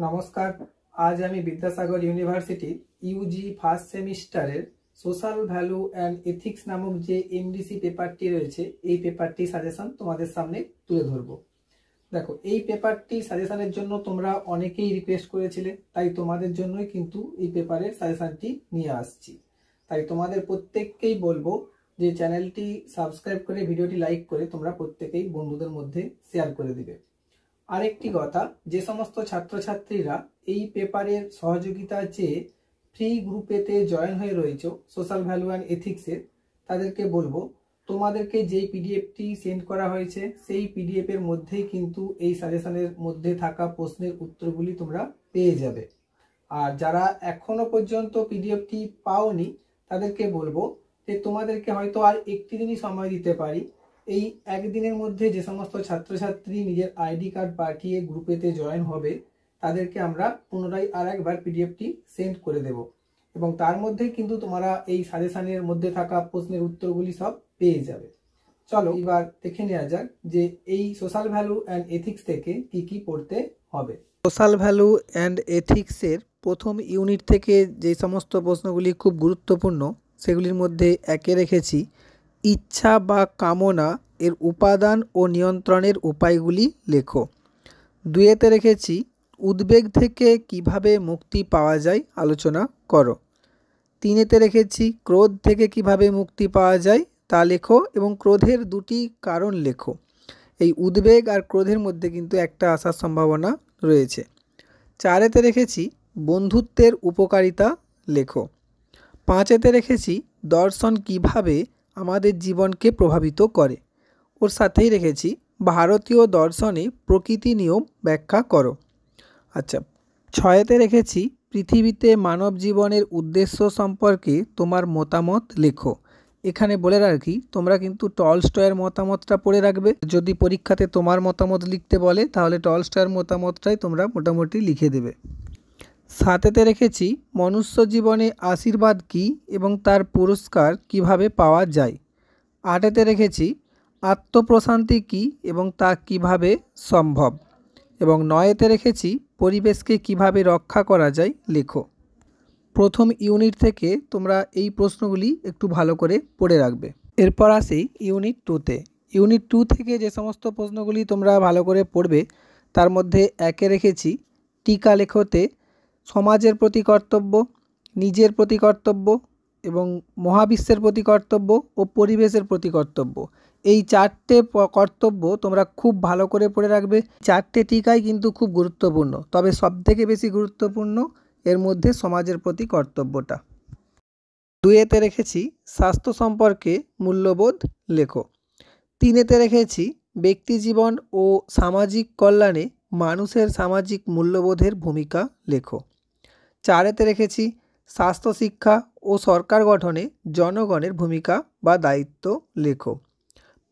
नमस्कार। आज आमी विद्यासागर यूनिभार्सिटी यूजी फार्स्ट सेमिस्टारेर सोशल भैल्यू एंड एथिक्स नामक जे एमडिसी पेपारटी रयेछे এই পেপারটি সাজেশন তোমাদের সামনে তুলে ধরবো। দেখো এই পেপারটি সাজেশনের জন্য তোমরা অনেকেই রিকোয়েস্ট করেছিলে, তাই তোমাদের জন্যই কিন্তু এই পেপারের সাজেশনটি নিয়ে আসছি। তাই তোমাদের প্রত্যেককেই বলবো যে চ্যানেলটি সাবস্ক্রাইব করে ভিডিওটি লাইক করে তোমরা প্রত্যেকেই বন্ধুদের মধ্যে শেয়ার করে দিবে। আরেকটি কথা, যে সমস্ত ছাত্রছাত্রীরা এই পেপারের সহযোগিতা চেয়ে ফ্রি গ্রুপেতে জয়েন হয়ে রয়েছে সোশ্যাল ভ্যালু অ্যান্ড এথিক্সের, তাদেরকে বলবো তোমাদেরকে যেই পিডিএফটি সেন্ড করা হয়েছে সেই পিডিএফ এর মধ্যেই কিন্তু এই সাজেশনের মধ্যে থাকা প্রশ্নের উত্তরগুলি তোমরা পেয়ে যাবে। আর যারা এখনো পর্যন্ত পিডিএফটি পাওনি তাদেরকে বলবো যে তোমাদেরকে হয়তো আর একটি দিনই সময় দিতে পারি। এই একদিনের মধ্যে যে সমস্ত ছাত্রছাত্রী নিজের আইডি কার্ড পাঠিয়ে গ্রুপেতে জয়েন হবে তাদেরকে আমরা পুনরায় আর একবার পিডিএফটি সেন্ড করে দেব এবং তার মধ্যে কিন্তু তোমরা এই সাজেশনের মধ্যে থাকা প্রশ্নের উত্তরগুলি সব পেয়ে যাবে। চলো এবার দেখে নেওয়া যাক যে এই সোশ্যাল ভ্যালু অ্যান্ড এথিক্স থেকে কি কি পড়তে হবে। সোশ্যাল ভ্যালু অ্যান্ড এথিক্সের প্রথম ইউনিট থেকে যে সমস্ত প্রশ্নগুলি খুব গুরুত্বপূর্ণ সেগুলির মধ্যে একে রেখেছি ইচ্ছা বা কামনা এর উপাদান ও নিয়ন্ত্রণের উপায়গুলি লেখো। দুইতে রেখেছি উদ্বেগ থেকে কিভাবে মুক্তি পাওয়া যায় আলোচনা করো। তিনেতে রেখেছি ক্রোধ থেকে কিভাবে মুক্তি পাওয়া যায় তা লেখো এবং ক্রোধের দুটি কারণ লেখো। এই উদ্বেগ আর ক্রোধের মধ্যে কিন্তু একটা আসার সম্ভাবনা রয়েছে। চারেতে রেখেছি বন্ধুত্বের উপকারিতা লেখো। পাঁচেতে রেখেছি দর্শন কিভাবে আমাদের জীবনকে প্রভাবিত করে। ওর সাথেই রেখেছি ভারতীয় দর্শনে প্রকৃতি নিয়ম ব্যাখ্যা করো। আচ্ছা, ছয়েতে রেখেছি পৃথিবীতে মানব জীবনের উদ্দেশ্য সম্পর্কে তোমার মতামত লেখো। এখানে বলে রাখি তোমরা কিন্তু টলস্টয়ের মতামতটা পড়ে রাখবে। যদি পরীক্ষাতে তোমার মতামত লিখতে বলে তাহলে টলস্টয়ের মতামতটাই তোমরা মোটামুটি লিখে দেবে। সাতেতে রেখেছি মনুষ্য জীবনে আশীর্বাদ কী এবং তার পুরস্কার কিভাবে পাওয়া যায়। আটেতে রেখেছি আত্মপ্রশান্তি কী এবং তা কিভাবে সম্ভব। এবং নয়েতে রেখেছি পরিবেশকে কিভাবে রক্ষা করা যায় লেখো। প্রথম ইউনিট থেকে তোমরা এই প্রশ্নগুলি একটু ভালো করে পড়ে রাখবে। এরপর আসি ইউনিট টুতে। ইউনিট টু থেকে যে সমস্ত প্রশ্নগুলি তোমরা ভালো করে পড়বে তার মধ্যে একে রেখেছি টিকা লেখোতে সমাজের প্রতি কর্তব্য, নিজের প্রতি কর্তব্য এবং মহাবিশ্বের প্রতি কর্তব্য ও পরিবেশের প্রতি কর্তব্য। এই চারটে কর্তব্য তোমরা খুব ভালো করে পড়ে রাখবে। চারটে টিকাই কিন্তু খুব গুরুত্বপূর্ণ, তবে সবথেকে বেশি গুরুত্বপূর্ণ এর মধ্যে সমাজের প্রতি কর্তব্যটা। দুইতে রেখেছি স্বাস্থ্য সম্পর্কে মূল্যবোধ লেখো। তিনেতে রেখেছি ব্যক্তিজীবন ও সামাজিক কল্যাণে মানুষের সামাজিক মূল্যবোধের ভূমিকা লেখো। চারেতে রেখেছি স্বাস্থ্য শিক্ষা ও সরকার গঠনে জনগণের ভূমিকা বা দায়িত্ব লেখো।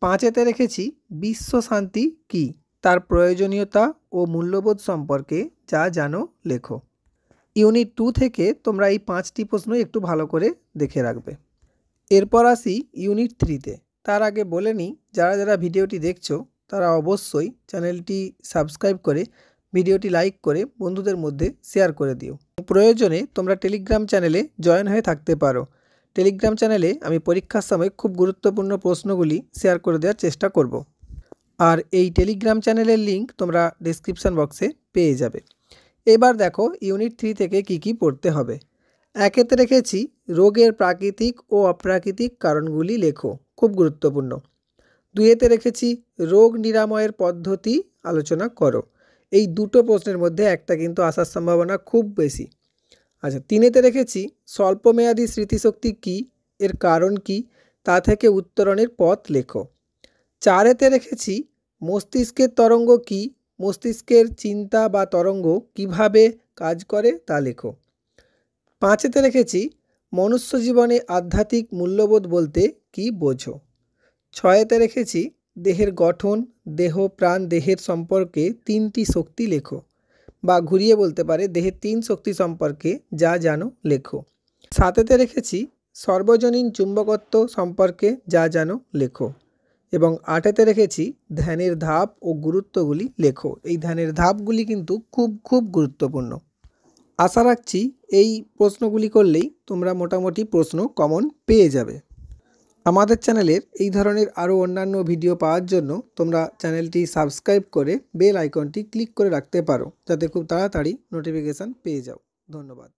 পাঁচেতে রেখেছি বিশ্ব শান্তি কী, তার প্রয়োজনীয়তা ও মূল্যবোধ সম্পর্কে যা জানো লেখো। ইউনিট টু থেকে তোমরা এই পাঁচটি প্রশ্ন একটু ভালো করে দেখে রাখবে। এরপর আসি ইউনিট থ্রিতে। তার আগে বলে নিই যারা যারা ভিডিওটি দেখছো তারা অবশ্যই চ্যানেলটি সাবস্ক্রাইব করে ভিডিওটি লাইক করে বন্ধুদের মধ্যে শেয়ার করে দিও। প্রয়োজনে তোমরা টেলিগ্রাম চ্যানেলে জয়েন হয়ে থাকতে পারো। টেলিগ্রাম চ্যানেলে আমি পরীক্ষার সময় খুব গুরুত্বপূর্ণ প্রশ্নগুলি শেয়ার করে দেওয়ার চেষ্টা করব। আর এই টেলিগ্রাম চ্যানেলের লিঙ্ক তোমরা ডেসক্রিপশান বক্সে পেয়ে যাবে। এবার দেখো ইউনিট থ্রি থেকে কি কি পড়তে হবে। একেতে রেখেছি রোগের প্রাকৃতিক ও অপ্রাকৃতিক কারণগুলি লেখো, খুব গুরুত্বপূর্ণ। দুইতে রেখেছি রোগ নিরাময়ের পদ্ধতি আলোচনা করো। এই দুটো প্রশ্নের মধ্যে একটা কিন্তু আসার সম্ভাবনা খুব বেশি। আচ্ছা, তিনেতে রেখেছি স্বল্পমেয়াদী স্মৃতিশক্তি কী, এর কারণ কী, তা থেকে উত্তরণের পথ লেখো। চারেতে রেখেছি মস্তিষ্কের তরঙ্গ কী, মস্তিষ্কের চিন্তা বা তরঙ্গ কিভাবে কাজ করে তা লেখো। পাঁচেতে রেখেছি মনুষ্য জীবনে আধ্যাত্মিক মূল্যবোধ বলতে কী বোঝো। ছয়েতে রেখেছি দেহের গঠন, দেহ প্রাণ দেহের সম্পর্কে তিনটি শক্তি লেখো, বা ঘুরিয়ে বলতে পারে দেহের তিন শক্তি সম্পর্কে যা জানো লেখো। সাতেতে রেখেছি সর্বজনীন চুম্বকত্ব সম্পর্কে যা জানো লেখো। এবং 8-এতে রেখেছি ধ্যানের ধাপ ও গুরুত্বগুলি লেখো। এই ধ্যানের ধাপগুলি কিন্তু খুব গুরুত্বপূর্ণ। আশা রাখছি এই প্রশ্নগুলি করলেই তোমরা মোটামুটি প্রশ্ন কমন পেয়ে যাবে। আমাদের চ্যানেলের এই ধরনের আরও অন্যান্য ভিডিও পাওয়ার জন্য তোমরা চ্যানেলটি সাবস্ক্রাইব করে বেল আইকনটি ক্লিক করে রাখতে পারো, যাতে খুব তাড়াতাড়ি নোটিফিকেশান পেয়ে যাও। ধন্যবাদ।